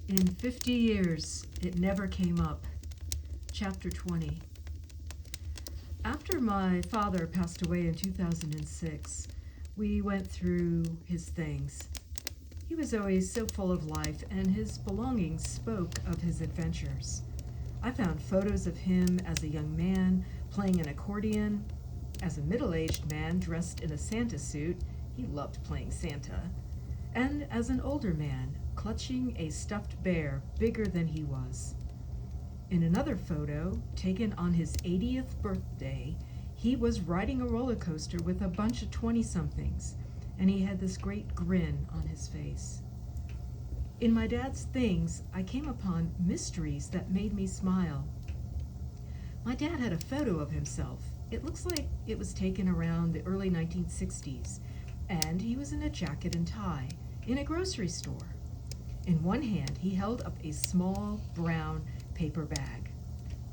In 50 years, it never came up. Chapter 20. After my father passed away in 2006, we went through his things. He was always so full of life, and his belongings spoke of his adventures. I found photos of him as a young man playing an accordion, as a middle-aged man dressed in a Santa suit — he loved playing Santa — and as an older man clutching a stuffed bear bigger than he was. In another photo, taken on his 80th birthday, he was riding a roller coaster with a bunch of 20-somethings, and he had this great grin on his face. In my dad's things, I came upon mysteries that made me smile. My dad had a photo of himself. It looks like it was taken around the early 1960s, and he was in a jacket and tie in a grocery store. In one hand, he held up a small brown paper bag.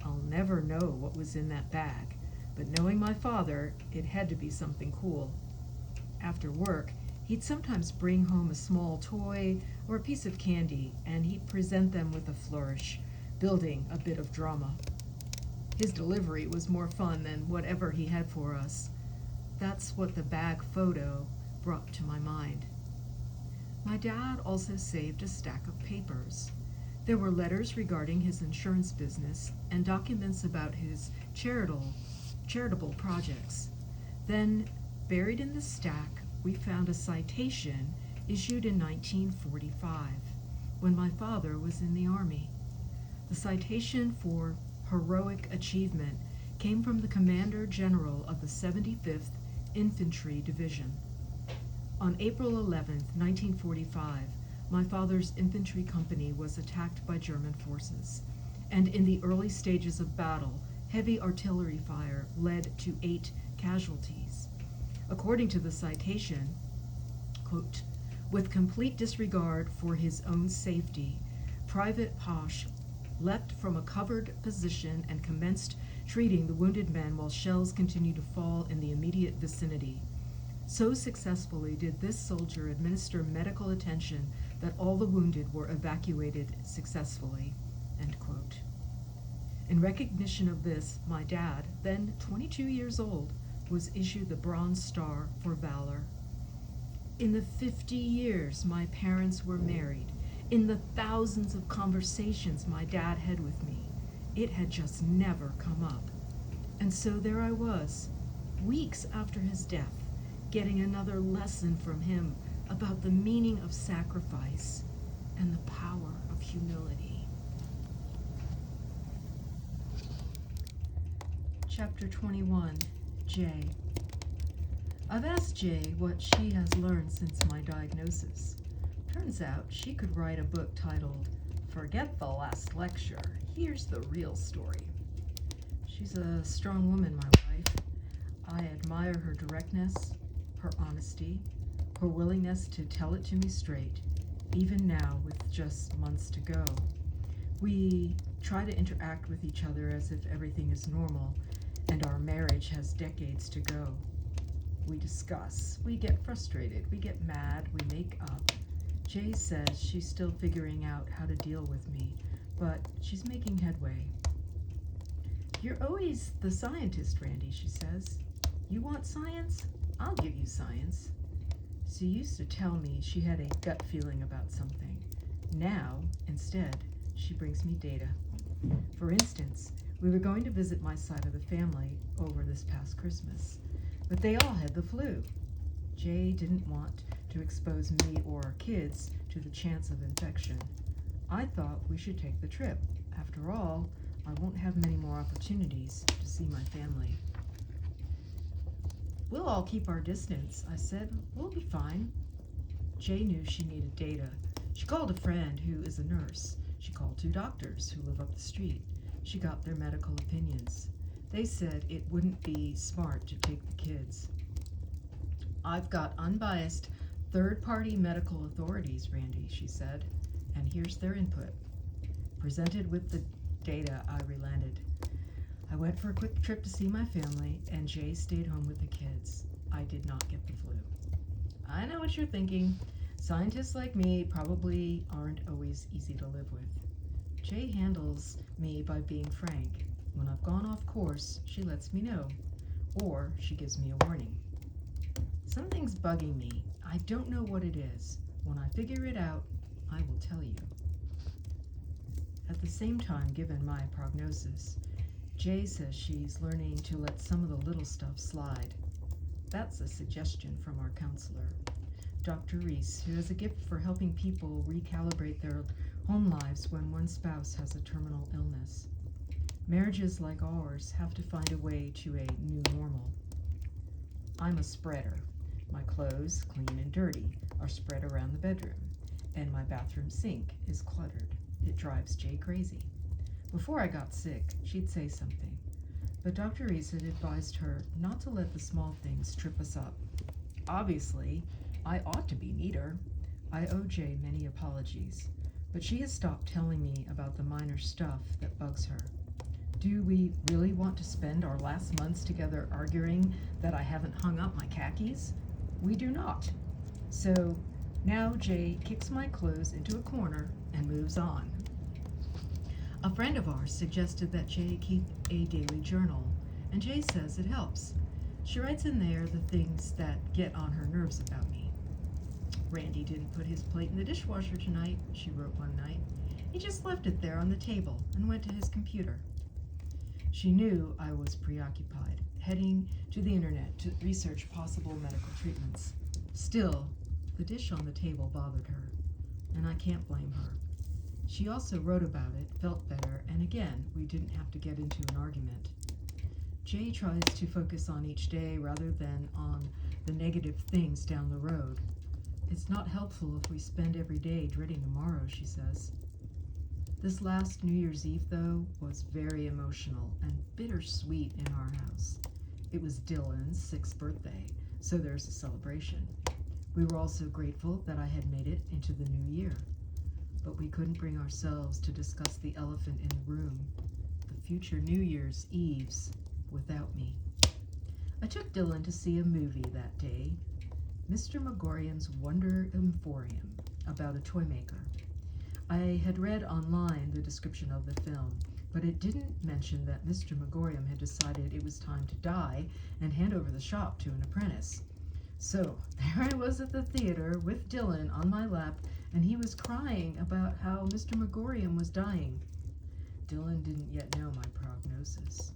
I'll never know what was in that bag, but knowing my father, it had to be something cool. After work, he'd sometimes bring home a small toy or a piece of candy, and he'd present them with a flourish, building a bit of drama. His delivery was more fun than whatever he had for us. That's what the bag photo brought to my mind. My dad also saved a stack of papers. There were letters regarding his insurance business and documents about his charitable projects. Then, buried in the stack, we found a citation issued in 1945, when my father was in the Army. The citation for heroic achievement came from the Commander General of the 75th Infantry Division. On April 11, 1945, my father's infantry company was attacked by German forces, and in the early stages of battle, heavy artillery fire led to 8 casualties. According to the citation, quote, "With complete disregard for his own safety, Private Posh leapt from a covered position and commenced treating the wounded men while shells continued to fall in the immediate vicinity. So successfully did this soldier administer medical attention that all the wounded were evacuated successfully." End quote. In recognition of this, my dad, then 22 years old, was issued the Bronze Star for Valor. In the 50 years my parents were married, in the thousands of conversations my dad had with me, it had just never come up. And so there I was, weeks after his death, getting another lesson from him about the meaning of sacrifice and the power of humility. Chapter 21, Jay. I've asked Jay what she has learned since my diagnosis. Turns out she could write a book titled, "Forget the Last Lecture, Here's the Real Story." She's a strong woman, my wife. I admire her directness, her honesty, her willingness to tell it to me straight, even now with just months to go. We try to interact with each other as if everything is normal and our marriage has decades to go. We discuss, we get frustrated, we get mad, we make up. Jay says she's still figuring out how to deal with me, but she's making headway. "You're always the scientist, Randy," she says. "You want science? I'll give you science." She used to tell me she had a gut feeling about something. Now, instead, she brings me data. For instance, we were going to visit my side of the family over this past Christmas, but they all had the flu. Jay didn't want to expose me or our kids to the chance of infection. I thought we should take the trip. After all, I won't have many more opportunities to see my family. "We'll all keep our distance," I said. "We'll be fine." Jay knew she needed data. She called a friend who is a nurse. She called 2 doctors who live up the street. She got their medical opinions. They said it wouldn't be smart to take the kids. "I've got unbiased, third-party medical authorities, Randy," she said, "and here's their input." Presented with the data, I relented. I went for a quick trip to see my family, and Jay stayed home with the kids. I did not get the flu. I know what you're thinking. Scientists like me probably aren't always easy to live with. Jay handles me by being frank. When I've gone off course, she lets me know, or she gives me a warning. Something's bugging me. I don't know what it is. When I figure it out, I will tell you. At the same time, given my prognosis, Jay says she's learning to let some of the little stuff slide. That's a suggestion from our counselor, Dr. Reese, who has a gift for helping people recalibrate their home lives when one spouse has a terminal illness. Marriages like ours have to find a way to a new normal. I'm a spreader. My clothes, clean and dirty, are spread around the bedroom, and my bathroom sink is cluttered. It drives Jay crazy. Before I got sick, she'd say something, but Dr. Reese had advised her not to let the small things trip us up. Obviously, I ought to be neater. I owe Jay many apologies, but she has stopped telling me about the minor stuff that bugs her. Do we really want to spend our last months together arguing that I haven't hung up my khakis? We do not. So now Jay kicks my clothes into a corner and moves on. A friend of ours suggested that Jay keep a daily journal, and Jay says it helps. She writes in there the things that get on her nerves about me. Randy didn't put his plate in the dishwasher tonight, she wrote one night. He just left it there on the table and went to his computer. She knew I was preoccupied, heading to the internet to research possible medical treatments. Still, the dish on the table bothered her, and I can't blame her. She also wrote about it, felt better, and again, we didn't have to get into an argument. Jay tries to focus on each day rather than on the negative things down the road. It's not helpful if we spend every day dreading tomorrow, she says. This last New Year's Eve, though, was very emotional and bittersweet in our house. It was Dylan's 6th birthday, so there's a celebration. We were also grateful that I had made it into the new year. But we couldn't bring ourselves to discuss the elephant in the room, the future New Year's Eves, without me. I took Dylan to see a movie that day, Mr. Megorium's Wonder Emporium, about a toy maker. I had read online the description of the film, but it didn't mention that Mr. Megorium had decided it was time to die and hand over the shop to an apprentice. So there I was at the theater with Dylan on my lap, and he was crying about how Mr. Megorium was dying. Dylan didn't yet know my prognosis.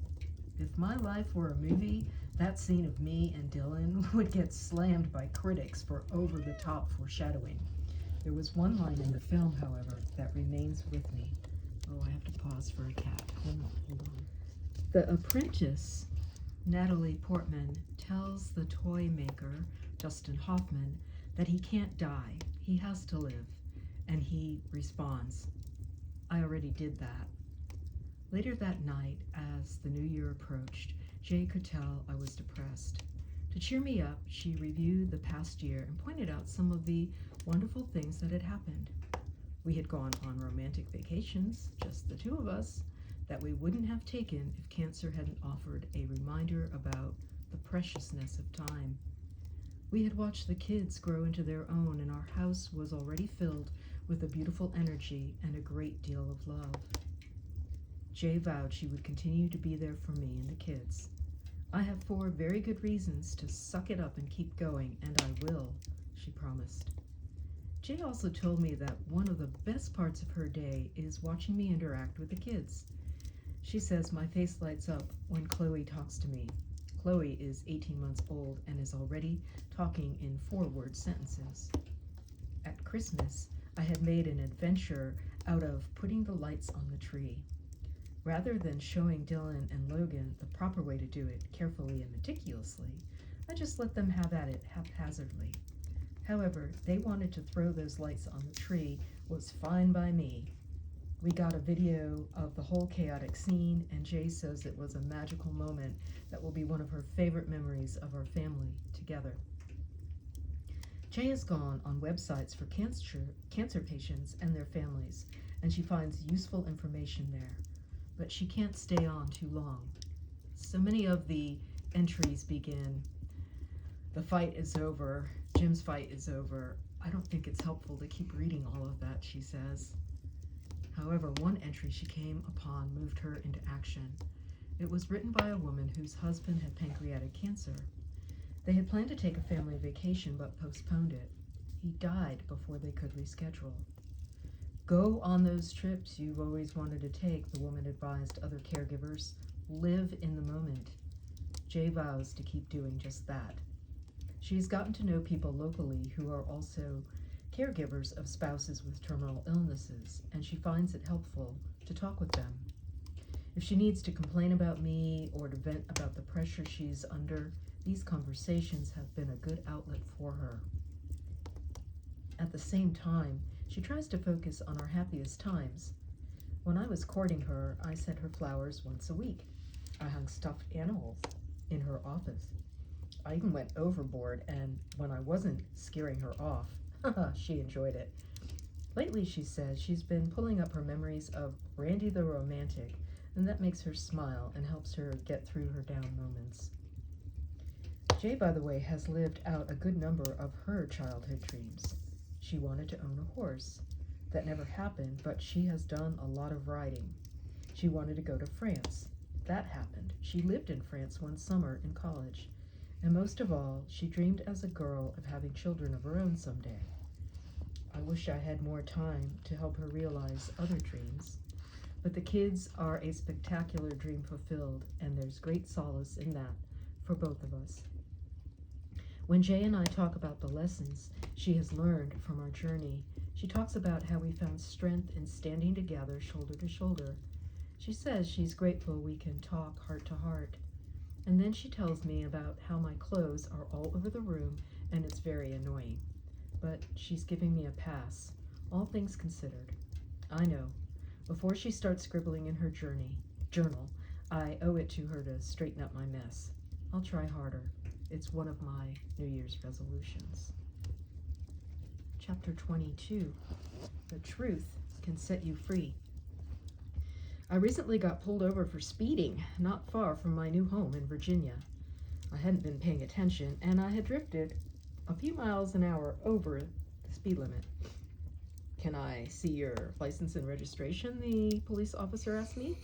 If my life were a movie, that scene of me and Dylan would get slammed by critics for over-the-top foreshadowing. There was one line in the film, however, that remains with me. Oh, I have to pause for a cat. Hold on. The apprentice, Natalie Portman, tells the toy maker, Justin Hoffman, that he can't die. He has to live. And he responds, I already did that. Later that night, as the new year approached, Jay could tell I was depressed. To cheer me up, she reviewed the past year and pointed out some of the wonderful things that had happened. We had gone on romantic vacations, just the two of us, that we wouldn't have taken if cancer hadn't offered a reminder about the preciousness of time. We had watched the kids grow into their own, and our house was already filled with a beautiful energy and a great deal of love. Jay vowed she would continue to be there for me and the kids. I have 4 very good reasons to suck it up and keep going, and I will, she promised. Jay also told me that one of the best parts of her day is watching me interact with the kids. She says my face lights up when Chloe talks to me. Chloe is 18 months old and is already talking in 4-word sentences. At Christmas, I had made an adventure out of putting the lights on the tree. Rather than showing Dylan and Logan the proper way to do it carefully and meticulously, I just let them have at it haphazardly. However, they wanted to throw those lights on the tree was fine by me. We got a video of the whole chaotic scene, and Jay says it was a magical moment that will be one of her favorite memories of our family together. Jay has gone on websites for cancer patients and their families, and she finds useful information there. But she can't stay on too long. So many of the entries begin, the fight is over, Jim's fight is over. I don't think it's helpful to keep reading all of that, she says. However, one entry she came upon moved her into action. It was written by a woman whose husband had pancreatic cancer. They had planned to take a family vacation but postponed it. He died before they could reschedule. Go on those trips you've always wanted to take, the woman advised other caregivers. Live in the moment. Jay vows to keep doing just that. She's gotten to know people locally who are also caregivers of spouses with terminal illnesses, and she finds it helpful to talk with them. If she needs to complain about me or to vent about the pressure she's under, these conversations have been a good outlet for her. At the same time, she tries to focus on our happiest times. When I was courting her, I sent her flowers once a week. I hung stuffed animals in her office. I even went overboard, and when I wasn't scaring her off, she enjoyed it. Lately, she says, she's been pulling up her memories of Randy the Romantic, and that makes her smile and helps her get through her down moments. Jay, by the way, has lived out a good number of her childhood dreams. She wanted to own a horse. That never happened, but she has done a lot of riding. She wanted to go to France. That happened. She lived in France one summer in college. And most of all, she dreamed as a girl of having children of her own someday. I wish I had more time to help her realize other dreams. But the kids are a spectacular dream fulfilled, and there's great solace in that for both of us. When Jay and I talk about the lessons she has learned from our journey, she talks about how we found strength in standing together shoulder to shoulder. She says she's grateful we can talk heart to heart. And then she tells me about how my clothes are all over the room and it's very annoying. But she's giving me a pass, all things considered. I know. Before she starts scribbling in her journal, I owe it to her to straighten up my mess. I'll try harder. It's one of my New Year's resolutions. Chapter 22. The truth can set you free. I recently got pulled over for speeding, not far from my new home in Virginia. I hadn't been paying attention, and I had drifted a few miles an hour over the speed limit. Can I see your license and registration? The police officer asked me.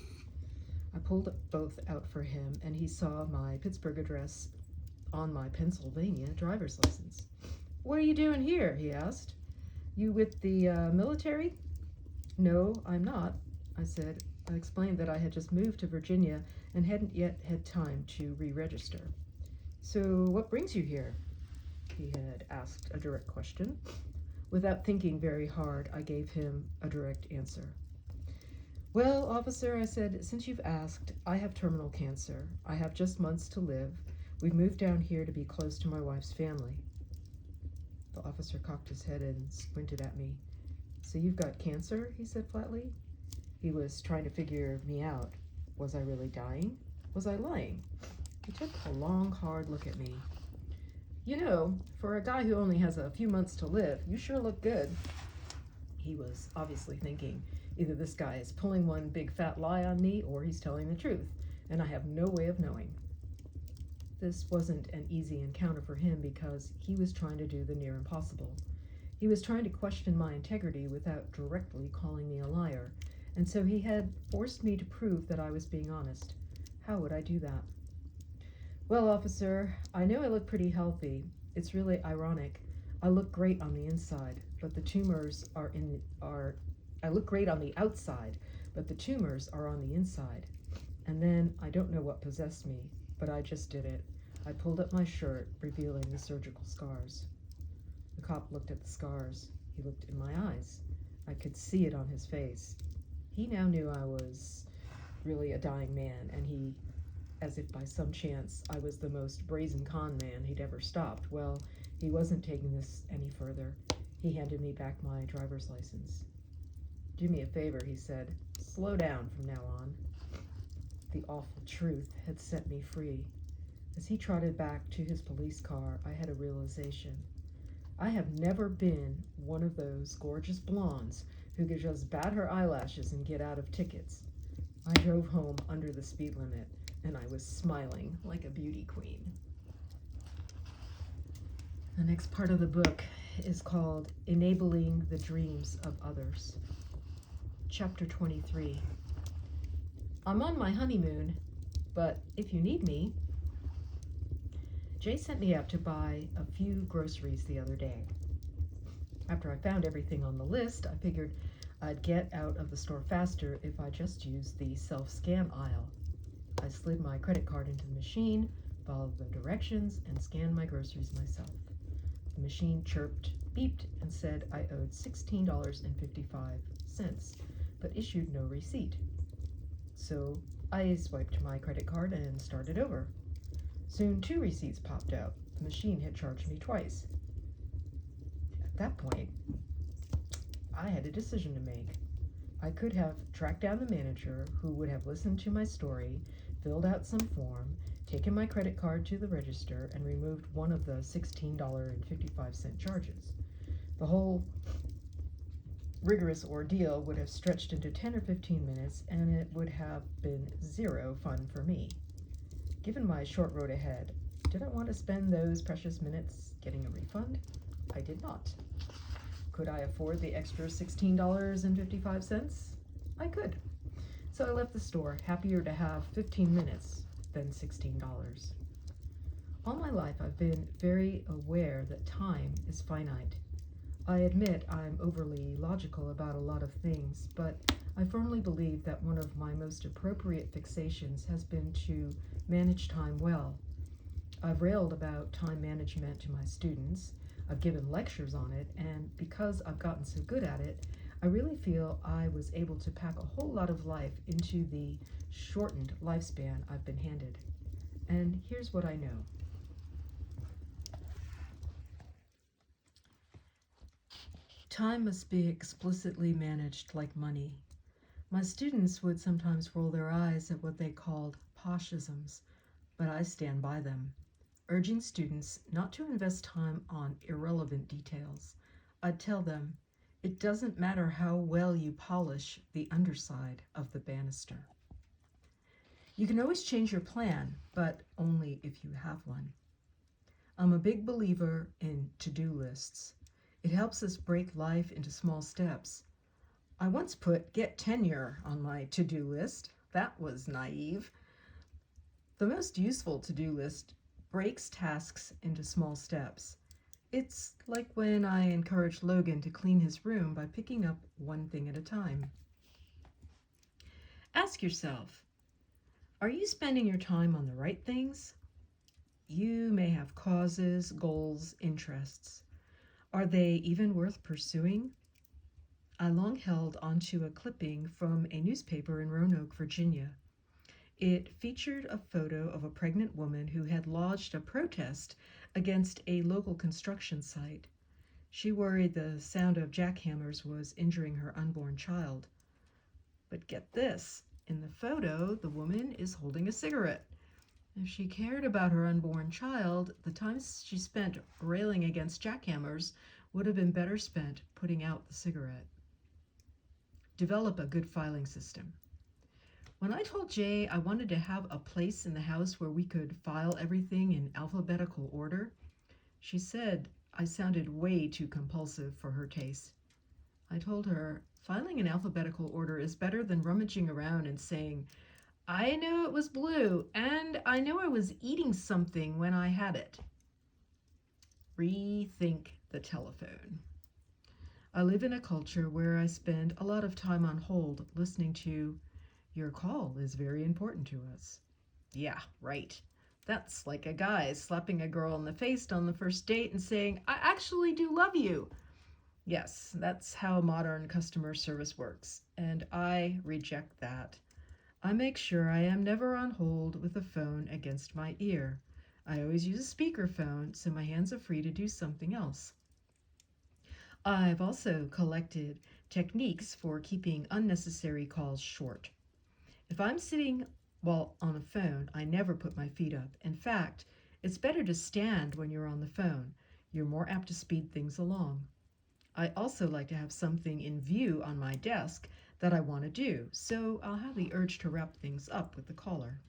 I pulled both out for him, and he saw my Pittsburgh address on my Pennsylvania driver's license. What are you doing here? He asked. You with the military? No, I'm not, I said. I explained that I had just moved to Virginia and hadn't yet had time to re-register. So what brings you here? He had asked a direct question. Without thinking very hard, I gave him a direct answer. Well, officer, I said, since you've asked, I have terminal cancer. I have just months to live. We've moved down here to be close to my wife's family. The officer cocked his head and squinted at me. So you've got cancer? He said flatly. He was trying to figure me out. Was I really dying? Was I lying? He took a long, hard look at me. You know, for a guy who only has a few months to live, you sure look good. He was obviously thinking, either this guy is pulling one big fat lie on me or he's telling the truth, and I have no way of knowing. This wasn't an easy encounter for him because he was trying to do the near impossible. He was trying to question my integrity without directly calling me a liar, and so he had forced me to prove that I was being honest. How would I do that? Well, officer, I know I look pretty healthy. It's really ironic. I look great on the inside, but the tumors I look great on the outside, but the tumors are on the inside. And then I don't know what possessed me, but I just did it. I pulled up my shirt, revealing the surgical scars. The cop looked at the scars. He looked in my eyes. I could see it on his face. He now knew I was really a dying man, and he, as if by some chance I was the most brazen con man he'd ever stopped. Well, he wasn't taking this any further. He handed me back my driver's license. Do me a favor, he said. Slow down from now on. The awful truth had set me free. As he trotted back to his police car, I had a realization. I have never been one of those gorgeous blondes who could just bat her eyelashes and get out of tickets. I drove home under the speed limit, and I was smiling like a beauty queen. The next part of the book is called Enabling the Dreams of Others. Chapter 23. I'm on my honeymoon, but if you need me. Jay sent me out to buy a few groceries the other day. After I found everything on the list, I figured I'd get out of the store faster if I just used the self-scan aisle. I slid my credit card into the machine, followed the directions, and scanned my groceries myself. The machine chirped, beeped, and said I owed $16.55, but issued no receipt. So I swiped my credit card and started over. Soon 2 receipts popped out. The machine had charged me twice. At that point, I had a decision to make. I could have tracked down the manager who would have listened to my story, filled out some form, taken my credit card to the register, and removed one of the $16.55 charges. The whole rigorous ordeal would have stretched into 10 or 15 minutes, and it would have been zero fun for me. Given my short road ahead, did I want to spend those precious minutes getting a refund? I did not. Could I afford the extra $16.55? I could. So I left the store, happier to have 15 minutes than $16. All my life I've been very aware that time is finite. I admit I'm overly logical about a lot of things, but I firmly believe that one of my most appropriate fixations has been to manage time well. I've railed about time management to my students. I've given lectures on it, and because I've gotten so good at it, I really feel I was able to pack a whole lot of life into the shortened lifespan I've been handed. And here's what I know. Time must be explicitly managed like money. My students would sometimes roll their eyes at what they called poshisms, but I stand by them, urging students not to invest time on irrelevant details. I'd tell them, it doesn't matter how well you polish the underside of the banister. You can always change your plan, but only if you have one. I'm a big believer in to-do lists. It helps us break life into small steps. I once put get tenure on my to-do list. That was naive. The most useful to-do list breaks tasks into small steps. It's like when I encouraged Logan to clean his room by picking up one thing at a time. Ask yourself, are you spending your time on the right things? You may have causes, goals, interests. Are they even worth pursuing? I long held onto a clipping from a newspaper in Roanoke, Virginia. It featured a photo of a pregnant woman who had lodged a protest against a local construction site. She worried the sound of jackhammers was injuring her unborn child. But get this, in the photo, the woman is holding a cigarette. If she cared about her unborn child, the time she spent railing against jackhammers would have been better spent putting out the cigarette. Develop a good filing system. When I told Jay I wanted to have a place in the house where we could file everything in alphabetical order, she said I sounded way too compulsive for her taste. I told her, filing in alphabetical order is better than rummaging around and saying, I know it was blue, and I know I was eating something when I had it. Rethink the telephone. I live in a culture where I spend a lot of time on hold listening to, your call is very important to us. Yeah, right. That's like a guy slapping a girl in the face on the first date and saying, I actually do love you. Yes, that's how modern customer service works, and I reject that. I make sure I am never on hold with the phone against my ear. I always use a speakerphone so my hands are free to do something else. I've also collected techniques for keeping unnecessary calls short. If I'm sitting while on the phone, I never put my feet up. In fact, it's better to stand when you're on the phone. You're more apt to speed things along. I also like to have something in view on my desk that I want to do, so I'll have the urge to wrap things up with the caller.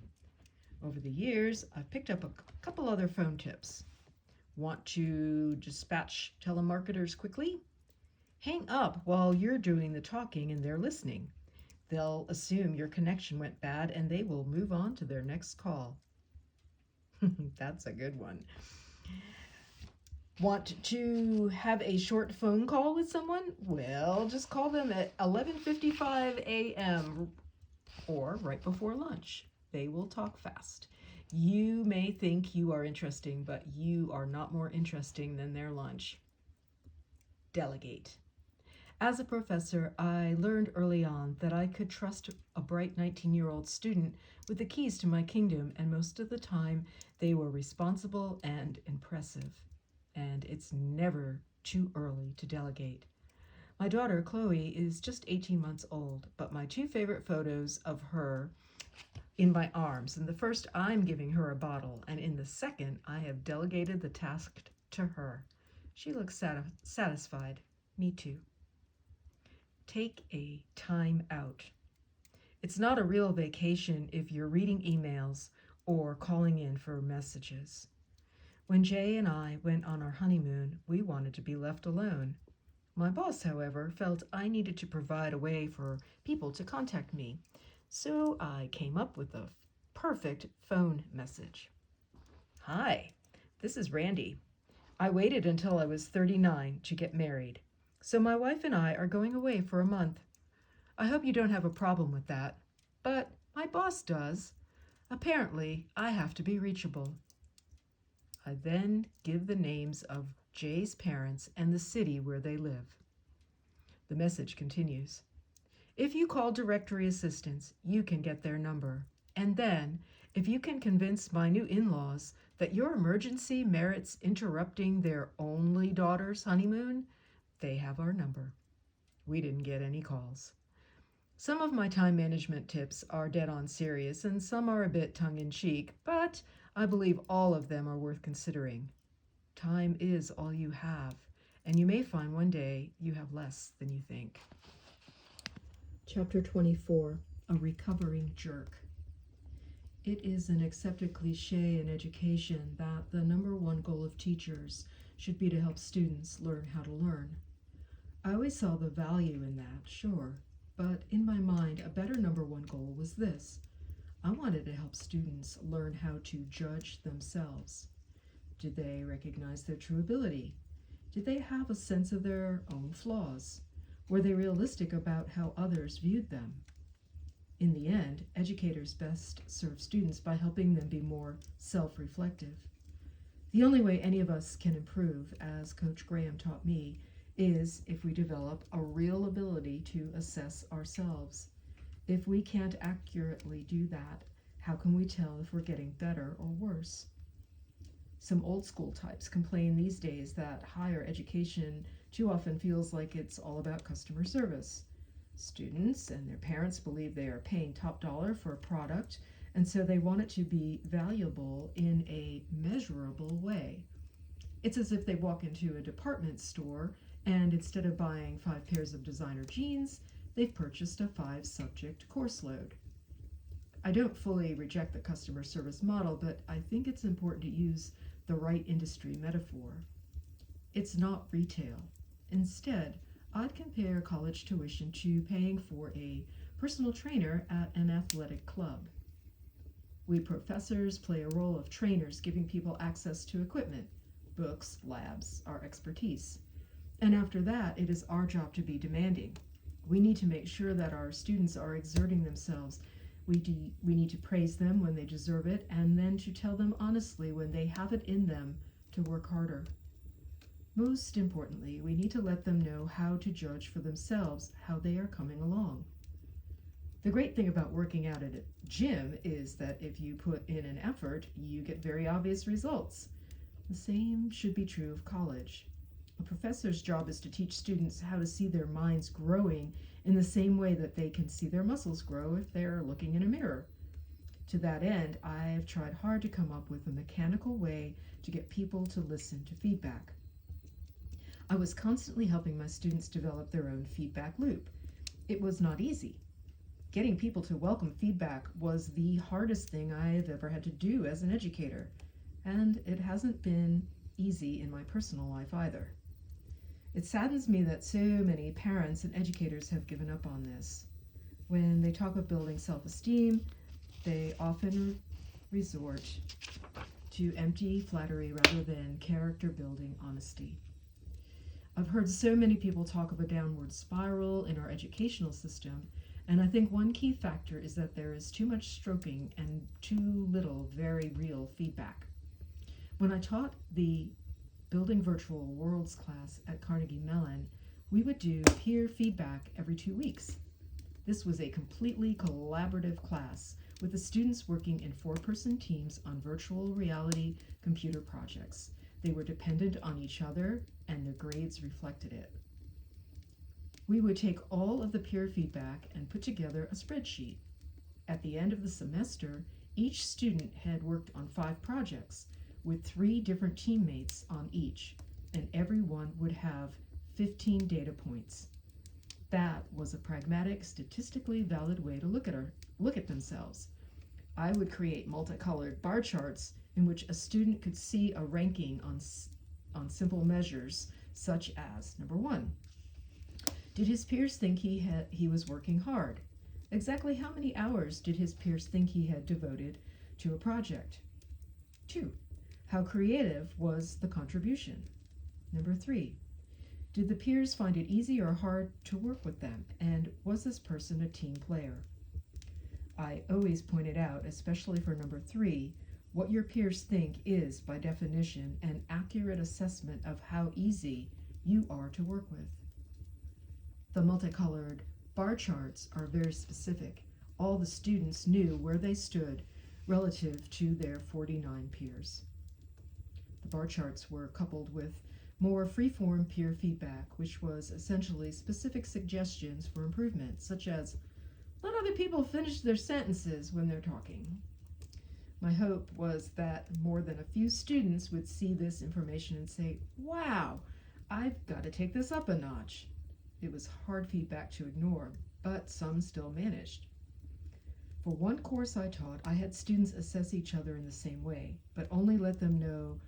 Over the years, I've picked up a couple other phone tips. Want to dispatch telemarketers quickly? Hang up while you're doing the talking and they're listening. They'll assume your connection went bad and they will move on to their next call. That's a good one. Want to have a short phone call with someone? Well, just call them at 11:55 a.m. or right before lunch. They will talk fast. You may think you are interesting, but you are not more interesting than their lunch. Delegate. As a professor, I learned early on that I could trust a bright 19-year-old student with the keys to my kingdom, and most of the time they were responsible and impressive. And it's never too early to delegate. My daughter, Chloe, is just 18 months old, but my two favorite photos of her in my arms. In the first, I'm giving her a bottle, and in the second, I have delegated the task to her. She looks satisfied. Me too. Take a time out. It's not a real vacation if you're reading emails or calling in for messages. When Jay and I went on our honeymoon, we wanted to be left alone. My boss, however, felt I needed to provide a way for people to contact me, so I came up with a perfect phone message. Hi, this is Randy. I waited until I was 39 to get married, so my wife and I are going away for a month. I hope you don't have a problem with that, but my boss does. Apparently, I have to be reachable. I then give the names of Jay's parents and the city where they live. The message continues. If you call directory assistance, you can get their number. And then, if you can convince my new in-laws that your emergency merits interrupting their only daughter's honeymoon, they have our number. We didn't get any calls. Some of my time management tips are dead on serious and some are a bit tongue-in-cheek, but I believe all of them are worth considering. Time is all you have, and you may find one day you have less than you think. Chapter 24, A Recovering Jerk. It is an accepted cliche in education that the number one goal of teachers should be to help students learn how to learn. I always saw the value in that, sure, but in my mind, a better number one goal was this. I wanted to help students learn how to judge themselves. Did they recognize their true ability? Did they have a sense of their own flaws? Were they realistic about how others viewed them? In the end, educators best serve students by helping them be more self-reflective. The only way any of us can improve, as Coach Graham taught me, is if we develop a real ability to assess ourselves. If we can't accurately do that, how can we tell if we're getting better or worse? Some old school types complain these days that higher education too often feels like it's all about customer service. Students and their parents believe they are paying top dollar for a product, and so they want it to be valuable in a measurable way. It's as if they walk into a department store and instead of buying 5 pairs of designer jeans, they've purchased a 5-subject course load. I don't fully reject the customer service model, but I think it's important to use the right industry metaphor. It's not retail. Instead, I'd compare college tuition to paying for a personal trainer at an athletic club. We professors play a role of trainers, giving people access to equipment, books, labs, our expertise. And after that, it is our job to be demanding. We need to make sure that our students are exerting themselves. We need to praise them when they deserve it, and then to tell them honestly when they have it in them to work harder. Most importantly, we need to let them know how to judge for themselves how they are coming along. The great thing about working out at a gym is that if you put in an effort, you get very obvious results. The same should be true of college. A professor's job is to teach students how to see their minds growing in the same way that they can see their muscles grow if they're looking in a mirror. To that end, I have tried hard to come up with a mechanical way to get people to listen to feedback. I was constantly helping my students develop their own feedback loop. It was not easy. Getting people to welcome feedback was the hardest thing I have ever had to do as an educator, and it hasn't been easy in my personal life either. It saddens me that so many parents and educators have given up on this. When they talk of building self-esteem, they often resort to empty flattery rather than character-building honesty. I've heard so many people talk of a downward spiral in our educational system, and I think one key factor is that there is too much stroking and too little very real feedback. When I taught the Building Virtual Worlds class at Carnegie Mellon, we would do peer feedback every 2 weeks. This was a completely collaborative class with the students working in 4-person teams on virtual reality computer projects. They were dependent on each other, and their grades reflected it. We would take all of the peer feedback and put together a spreadsheet. At the end of the semester, each student had worked on 5 projects with 3 different teammates on each, and everyone would have 15 data points. That was a pragmatic, statistically valid way to look at themselves. I would create multicolored bar charts in which a student could see a ranking on simple measures such as, number 1, did his peers think he was working hard? Exactly how many hours did his peers think he had devoted to a project? 2, how creative was the contribution? Number 3, did the peers find it easy or hard to work with them? And was this person a team player? I always pointed out, especially for number 3, what your peers think is, by definition, an accurate assessment of how easy you are to work with. The multicolored bar charts are very specific. All the students knew where they stood relative to their 49 peers. The bar charts were coupled with more free-form peer feedback, which was essentially specific suggestions for improvement, such as, let other people finish their sentences when they're talking. My hope was that more than a few students would see this information and say, wow, I've got to take this up a notch. It was hard feedback to ignore, but some still managed. For one course I taught, I had students assess each other in the same way, but only let them know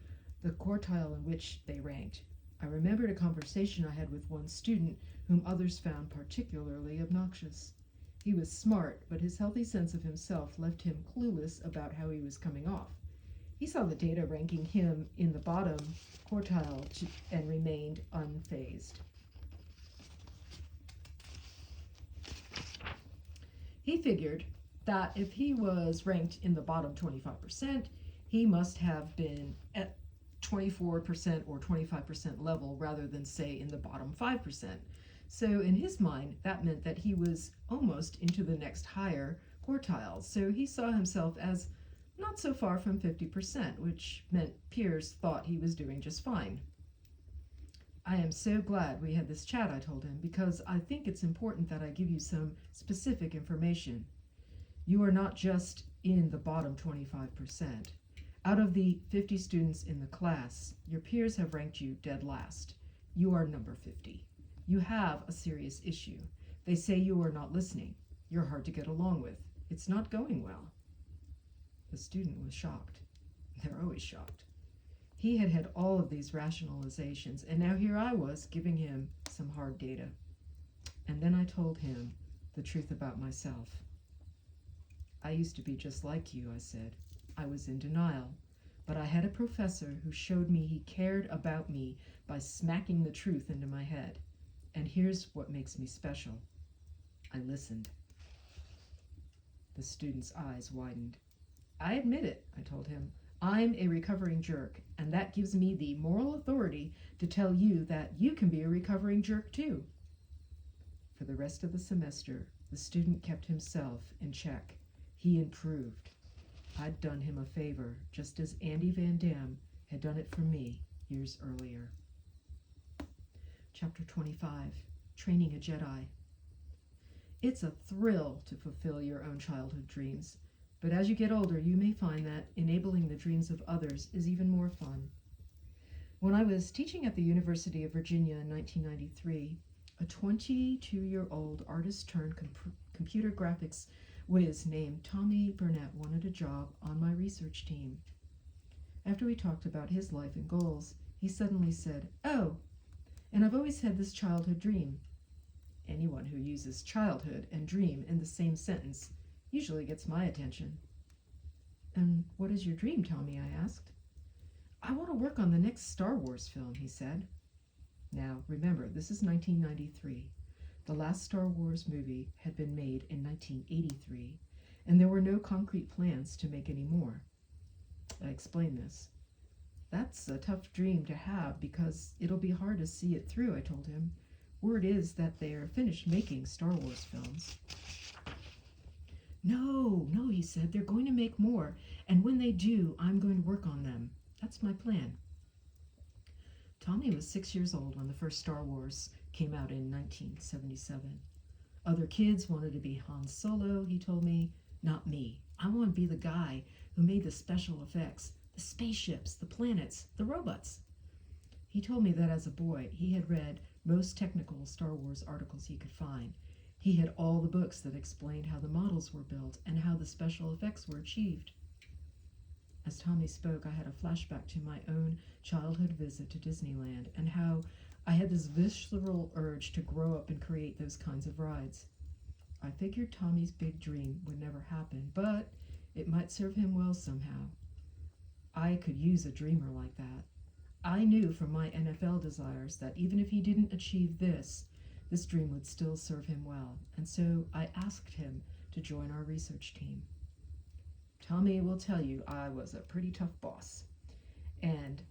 the quartile in which they ranked. I remembered a conversation I had with one student whom others found particularly obnoxious. He was smart, but his healthy sense of himself left him clueless about how he was coming off. He saw the data ranking him in the bottom quartile and remained unfazed. He figured that if he was ranked in the bottom 25%, he must have been at 24% or 25% level rather than, say, in the bottom 5%. So in his mind, that meant that he was almost into the next higher quartile. So he saw himself as not so far from 50%, which meant peers thought he was doing just fine. I am so glad we had this chat, I told him, because I think it's important that I give you some specific information. You are not just in the bottom 25%. Out of the 50 students in the class, your peers have ranked you dead last. You are number 50. You have a serious issue. They say you are not listening. You're hard to get along with. It's not going well. The student was shocked. They're always shocked. He had had all of these rationalizations, and now here I was giving him some hard data. And then I told him the truth about myself. I used to be just like you, I said. I was in denial, but I had a professor who showed me he cared about me by smacking the truth into my head. And here's what makes me special. I listened. The student's eyes widened. I admit it, I told him. I'm a recovering jerk, and that gives me the moral authority to tell you that you can be a recovering jerk too. For the rest of the semester, the student kept himself in check. He improved. I'd done him a favor, just as Andy Van Dam had done it for me years earlier. Chapter 25, Training a Jedi. It's a thrill to fulfill your own childhood dreams, but as you get older, you may find that enabling the dreams of others is even more fun. When I was teaching at the University of Virginia in 1993, a 22-year-old artist-turned-computer graphics whiz named Tommy Burnett wanted a job on my research team. After we talked about his life and goals, he suddenly said, "Oh, and I've always had this childhood dream." Anyone who uses childhood and dream in the same sentence usually gets my attention. "And what is your dream, Tommy?" I asked. "I want to work on the next Star Wars film," he said. Now, remember, this is 1993. The last Star Wars movie had been made in 1983, and there were no concrete plans to make any more. I explained this. "That's a tough dream to have because it'll be hard to see it through," I told him. "Word is that they're finished making Star Wars films." No, he said, "they're going to make more, and when they do, I'm going to work on them. That's my plan." Tommy was 6 years old when the first Star Wars came out in 1977. Other kids wanted to be Han Solo, he told me. Not me. I want to be the guy who made the special effects, the spaceships, the planets, the robots. He told me that as a boy, he had read most technical Star Wars articles he could find. He had all the books that explained how the models were built and how the special effects were achieved. As Tommy spoke, I had a flashback to my own childhood visit to Disneyland and how I had this visceral urge to grow up and create those kinds of rides. I figured Tommy's big dream would never happen, but it might serve him well somehow. I could use a dreamer like that. I knew from my NFL desires that even if he didn't achieve this dream would still serve him well, and so I asked him to join our research team. Tommy will tell you I was a pretty tough boss, and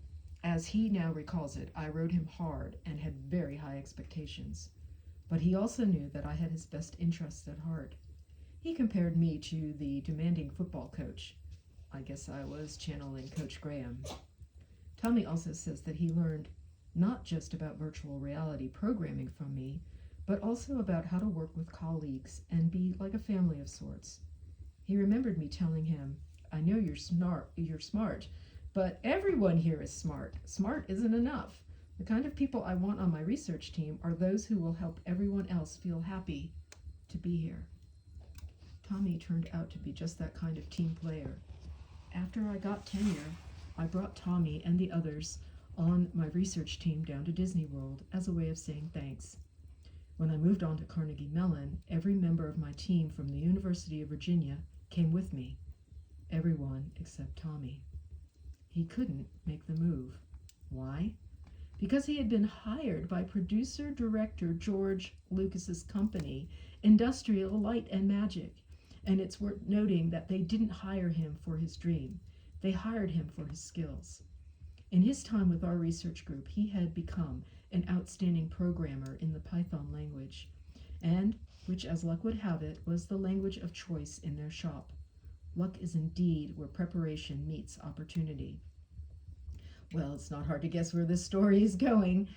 as he now recalls it, I rode him hard and had very high expectations. But he also knew that I had his best interests at heart. He compared me to the demanding football coach. I guess I was channeling Coach Graham. Tommy also says that he learned not just about virtual reality programming from me, but also about how to work with colleagues and be like a family of sorts. He remembered me telling him, "I know you're smart, but everyone here is smart. Smart isn't enough. The kind of people I want on my research team are those who will help everyone else feel happy to be here." Tommy turned out to be just that kind of team player. After I got tenure, I brought Tommy and the others on my research team down to Disney World as a way of saying thanks. When I moved on to Carnegie Mellon, every member of my team from the University of Virginia came with me. Everyone except Tommy. He couldn't make the move. Why? Because he had been hired by producer-director George Lucas's company, Industrial Light and Magic, and it's worth noting that they didn't hire him for his dream. They hired him for his skills. In his time with our research group, he had become an outstanding programmer in the Python language, and which, as luck would have it, was the language of choice in their shop. Luck is indeed where preparation meets opportunity. Well, it's not hard to guess where this story is going.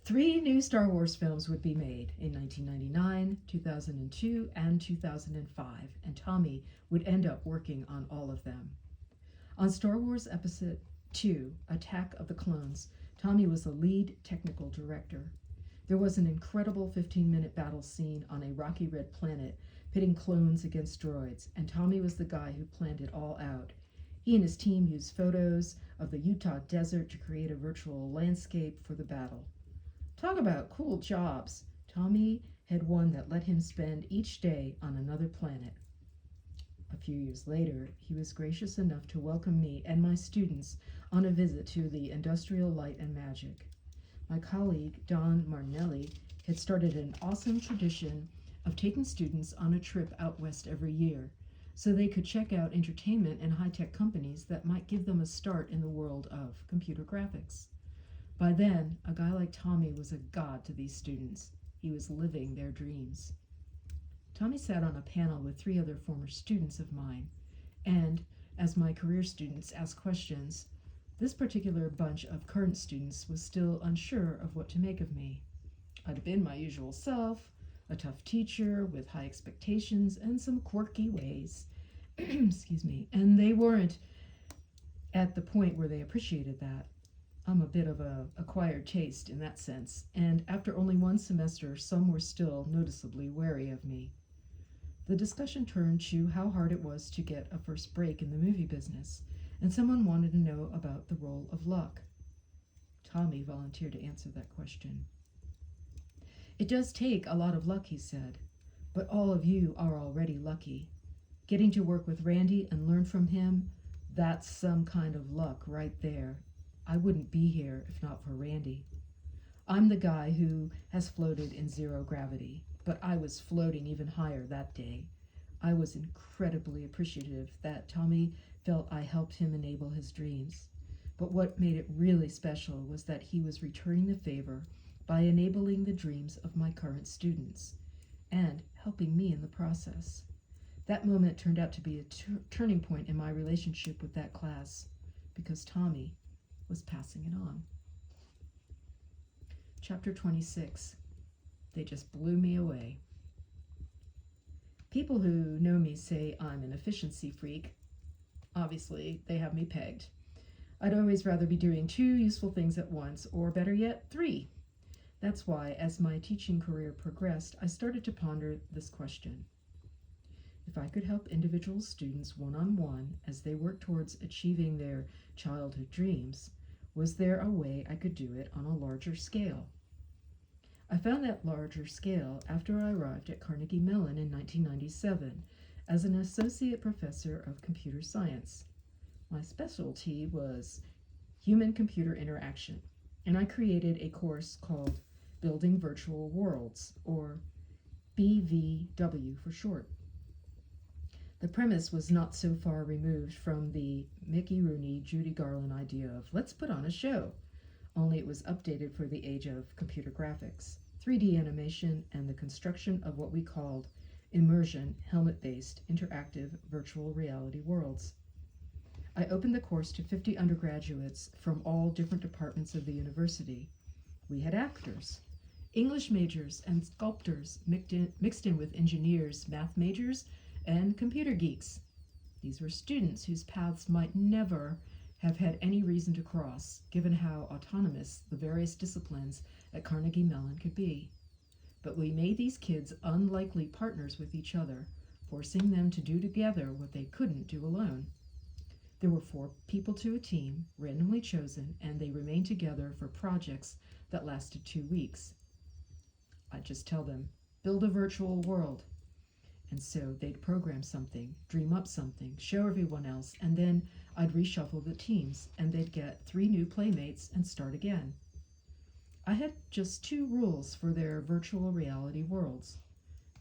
3 new Star Wars films would be made in 1999, 2002, and 2005, and Tommy would end up working on all of them. On Star Wars Episode II, Attack of the Clones, Tommy was the lead technical director. There was an incredible 15-minute battle scene on a rocky red planet pitting clones against droids, and Tommy was the guy who planned it all out. He and his team used photos of the Utah desert to create a virtual landscape for the battle. Talk about cool jobs. Tommy had one that let him spend each day on another planet. A few years later, he was gracious enough to welcome me and my students on a visit to the Industrial Light and Magic. My colleague, Don Martinelli, had started an awesome tradition of taking students on a trip out west every year, so they could check out entertainment and high-tech companies that might give them a start in the world of computer graphics. By then, a guy like Tommy was a god to these students. He was living their dreams. Tommy sat on a panel with 3 other former students of mine, and as my career students asked questions, this particular bunch of current students was still unsure of what to make of me. I'd been my usual self, a tough teacher with high expectations and some quirky ways. Excuse me. And they weren't at the point where they appreciated that. I'm a bit of a acquired taste in that sense, and after only 1 semester, some were still noticeably wary of me. The discussion turned to how hard it was to get a first break in the movie business, and someone wanted to know about the role of luck. Tommy volunteered to answer that question. It does take a lot of luck, he said, but all of you are already lucky. Getting to work with Randy and learn from him, that's some kind of luck right there. I wouldn't be here if not for Randy. I'm the guy who has floated in zero gravity, but I was floating even higher that day. I was incredibly appreciative that Tommy felt I helped him enable his dreams. But what made it really special was that he was returning the favor by enabling the dreams of my current students and helping me in the process. That moment turned out to be a turning point in my relationship with that class because Tommy was passing it on. Chapter 26. They just blew me away. People who know me say I'm an efficiency freak. Obviously, they have me pegged. I'd always rather be doing 2 useful things at once, or better yet, 3. That's why, as my teaching career progressed, I started to ponder this question. If I could help individual students one-on-one as they work towards achieving their childhood dreams, was there a way I could do it on a larger scale? I found that larger scale after I arrived at Carnegie Mellon in 1997 as an associate professor of computer science. My specialty was human-computer interaction, and I created a course called Building Virtual Worlds, or BVW for short. The premise was not so far removed from the Mickey Rooney, Judy Garland idea of let's put on a show, only it was updated for the age of computer graphics, 3D animation, and the construction of what we called immersion, helmet-based, interactive virtual reality worlds. I opened the course to 50 undergraduates from all different departments of the university. We had actors, English majors, and sculptors mixed in with engineers, math majors, and computer geeks. These were students whose paths might never have had any reason to cross, given how autonomous the various disciplines at Carnegie Mellon could be. But we made these kids unlikely partners with each other, forcing them to do together what they couldn't do alone. There were 4 people to a team, randomly chosen, and they remained together for projects that lasted 2 weeks. I'd just tell them, build a virtual world. And so they'd program something, dream up something, show everyone else, and then I'd reshuffle the teams, and they'd get 3 new playmates and start again. I had just 2 rules for their virtual reality worlds.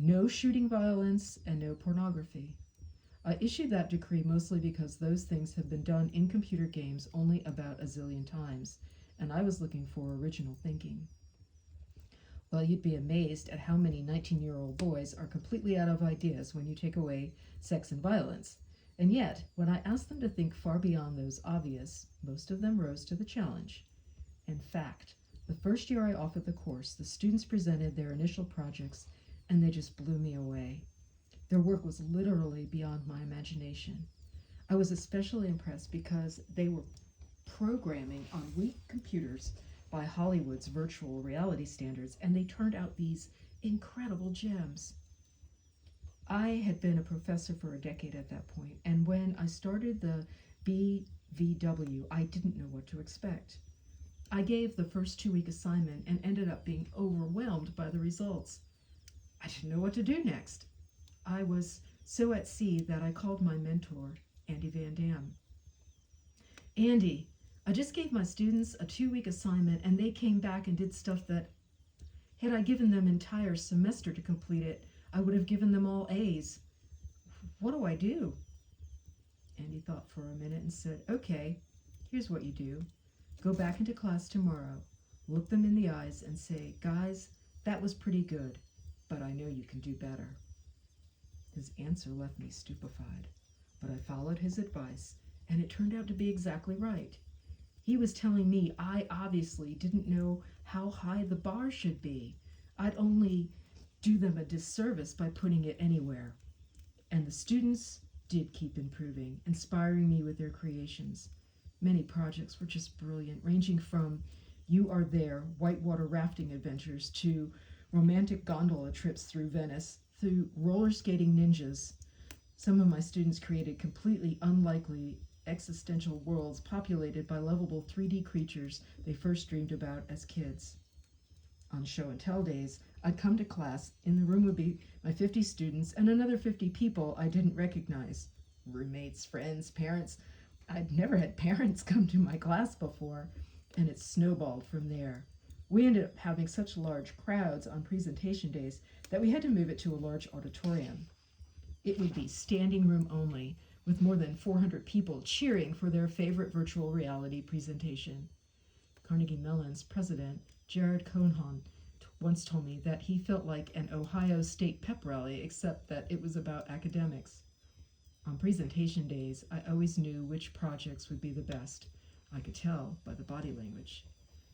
No shooting violence and no pornography. I issued that decree mostly because those things have been done in computer games only about a zillion times, and I was looking for original thinking. Well, you'd be amazed at how many 19-year-old boys are completely out of ideas when you take away sex and violence. And yet, when I asked them to think far beyond those obvious, most of them rose to the challenge. In fact, the first year I offered the course, the students presented their initial projects, and they just blew me away. Their work was literally beyond my imagination. I was especially impressed because they were programming on weak computers by Hollywood's virtual reality standards, and they turned out these incredible gems. I had been a professor for a decade at that point, and when I started the BVW, I didn't know what to expect. I gave the first 2-week assignment and ended up being overwhelmed by the results. I didn't know what to do next. I was so at sea that I called my mentor, Andy Van Dam. Andy, I just gave my students a 2-week assignment and they came back and did stuff that, had I given them an entire semester to complete it, I would have given them all A's. What do I do? Andy thought for a minute and said, okay, here's what you do. Go back into class tomorrow, look them in the eyes and say, guys, that was pretty good, but I know you can do better. His answer left me stupefied, but I followed his advice, and it turned out to be exactly right. He was telling me I obviously didn't know how high the bar should be. I'd only do them a disservice by putting it anywhere. And the students did keep improving, inspiring me with their creations. Many projects were just brilliant, ranging from You Are There, whitewater rafting adventures, to romantic gondola trips through Venice, through roller skating ninjas. Some of my students created completely unlikely existential worlds populated by lovable 3D creatures they first dreamed about as kids. On show and tell days, I'd come to class. In the room would be my 50 students and another 50 people I didn't recognize. Roommates, friends, parents. I'd never had parents come to my class before, and it snowballed from there. We ended up having such large crowds on presentation days that we had to move it to a large auditorium. It would be standing room only, with more than 400 people cheering for their favorite virtual reality presentation. Carnegie Mellon's president, Jared Cohn, once told me that he felt like an Ohio State pep rally, except that it was about academics. On presentation days, I always knew which projects would be the best. I could tell by the body language.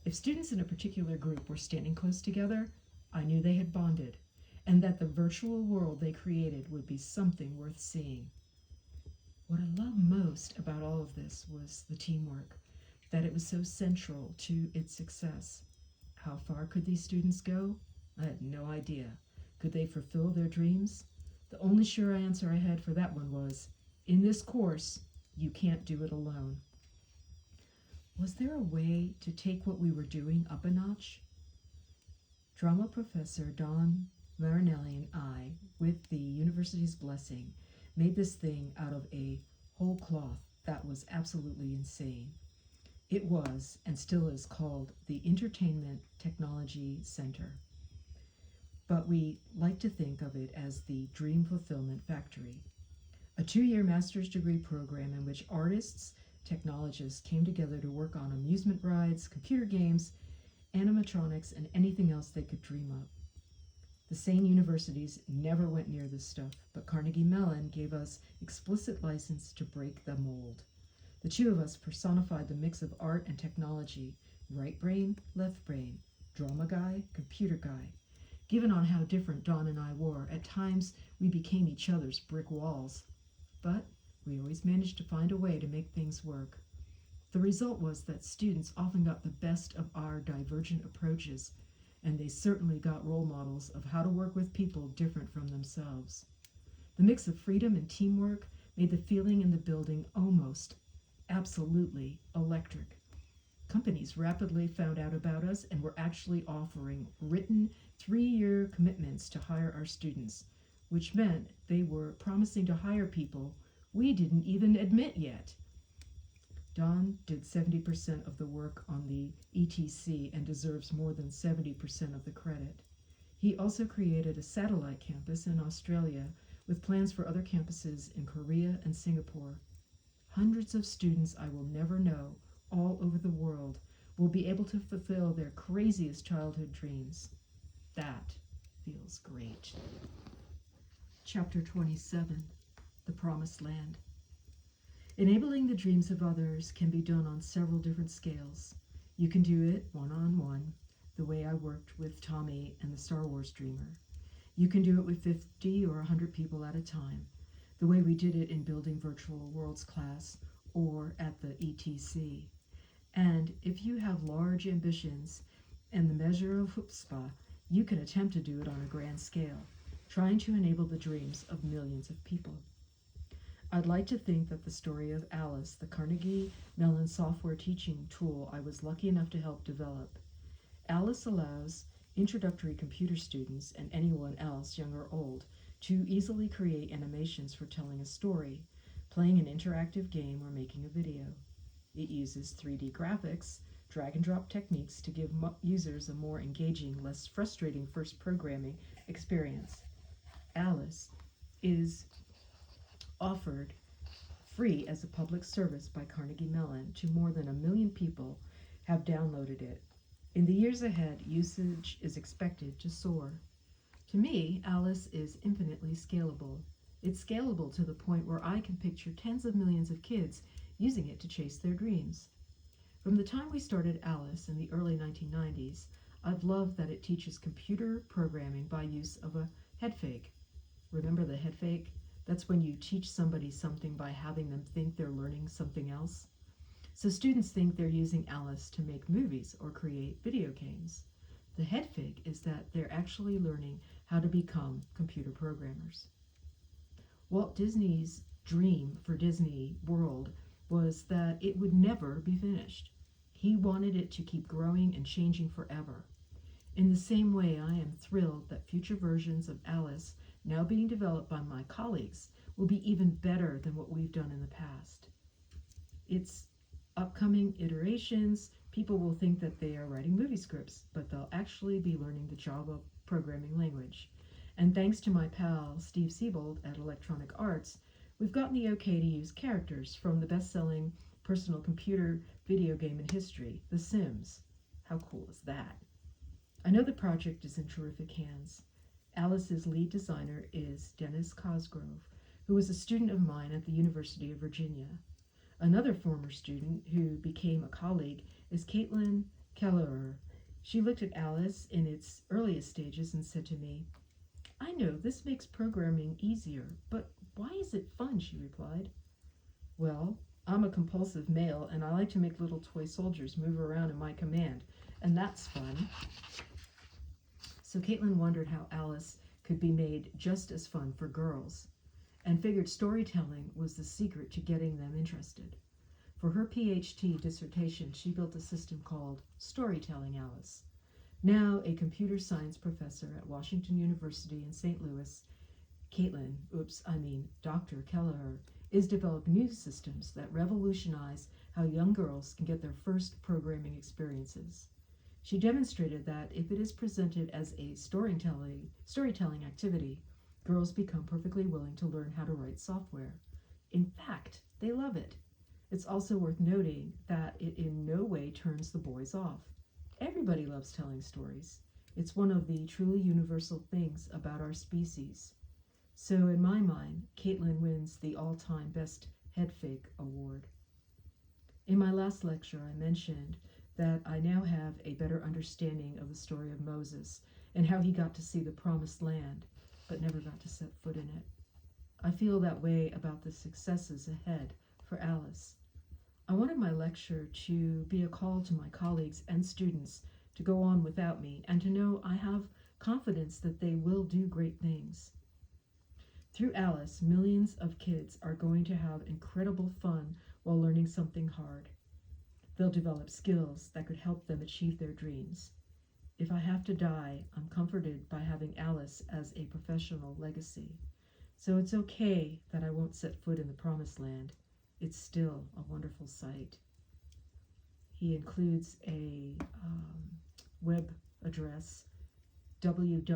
If students in a particular group were standing close together, I knew they had bonded, and that the virtual world they created would be something worth seeing. What I loved most about all of this was the teamwork, that it was so central to its success. How far could these students go? I had no idea. Could they fulfill their dreams? The only sure answer I had for that one was, in this course, you can't do it alone. Was there a way to take what we were doing up a notch? Drama professor Don Marinelli and I, with the university's blessing, made this thing out of a whole cloth that was absolutely insane. It was, and still is, called the Entertainment Technology Center. But we like to think of it as the Dream Fulfillment Factory, a 2-year master's degree program in which artists, technologists came together to work on amusement rides, computer games, animatronics, and anything else they could dream up. The sane universities never went near this stuff, but Carnegie Mellon gave us explicit license to break the mold. The two of us personified the mix of art and technology, right brain, left brain, drama guy, computer guy. Given on how different Dawn and I were, at times we became each other's brick walls. But we always managed to find a way to make things work. The result was that students often got the best of our divergent approaches, and they certainly got role models of how to work with people different from themselves. The mix of freedom and teamwork made the feeling in the building almost, absolutely electric. Companies rapidly found out about us and were actually offering written 3-year commitments to hire our students, which meant they were promising to hire people we didn't even admit yet. Don did 70% of the work on the ETC and deserves more than 70% of the credit. He also created a satellite campus in Australia with plans for other campuses in Korea and Singapore. Hundreds of students I will never know all over the world will be able to fulfill their craziest childhood dreams. That feels great. Chapter 27, The Promised Land. Enabling the dreams of others can be done on several different scales. You can do it one-on-one, the way I worked with Tommy and the Star Wars Dreamer. You can do it with 50 or 100 people at a time, the way we did it in Building Virtual Worlds class or at the ETC. And if you have large ambitions and the measure of chutzpah, you can attempt to do it on a grand scale, trying to enable the dreams of millions of people. I'd like to think that the story of Alice, the Carnegie Mellon software teaching tool I was lucky enough to help develop. Alice allows introductory computer students and anyone else, young or old, to easily create animations for telling a story, playing an interactive game, or making a video. It uses 3D graphics, drag and drop techniques to give users a more engaging, less frustrating first programming experience. Alice is offered free as a public service by Carnegie Mellon to more than 1 million people have downloaded it. In the years ahead, usage is expected to soar. To me, Alice is infinitely scalable. It's scalable to the point where I can picture tens of millions of kids using it to chase their dreams. From the time we started Alice in the early 1990s, I've loved that it teaches computer programming by use of a head fake. Remember the head fake? That's when you teach somebody something by having them think they're learning something else. So students think they're using Alice to make movies or create video games. The head fake is that they're actually learning how to become computer programmers. Walt Disney's dream for Disney World was that it would never be finished. He wanted it to keep growing and changing forever. In the same way, I am thrilled that future versions of Alice, now being developed by my colleagues, will be even better than what we've done in the past. Its upcoming iterations, people will think that they are writing movie scripts, but they'll actually be learning the Java programming language. And thanks to my pal Steve Siebold at Electronic Arts, we've gotten the okay to use characters from the best-selling personal computer video game in history, The Sims. How cool is that? I know the project is in terrific hands. Alice's lead designer is Dennis Cosgrove, who was a student of mine at the University of Virginia. Another former student who became a colleague is Caitlin Kelleher. She looked at Alice in its earliest stages and said to me, "I know this makes programming easier, but why is it fun?" she replied. "Well, I'm a compulsive male and I like to make little toy soldiers move around in my command, and that's fun." So Caitlin wondered how Alice could be made just as fun for girls, and figured storytelling was the secret to getting them interested. For her PhD dissertation, she built a system called Storytelling Alice. Now a computer science professor at Washington University in St. Louis, Dr. Kelleher, is developing new systems that revolutionize how young girls can get their first programming experiences. She demonstrated that if it is presented as a storytelling activity, girls become perfectly willing to learn how to write software. In fact, they love it. It's also worth noting that it in no way turns the boys off. Everybody loves telling stories. It's one of the truly universal things about our species. So in my mind, Caitlin wins the all-time Best Head Fake award. In my last lecture, I mentioned that I now have a better understanding of the story of Moses and how he got to see the promised land, but never got to set foot in it. I feel that way about the successes ahead for Alice. I wanted my lecture to be a call to my colleagues and students to go on without me and to know I have confidence that they will do great things. Through Alice, millions of kids are going to have incredible fun while learning something hard. They'll develop skills that could help them achieve their dreams. If I have to die, I'm comforted by having Alice as a professional legacy. So it's okay that I won't set foot in the promised land. It's still a wonderful sight. He includes a web address, www.alice.org.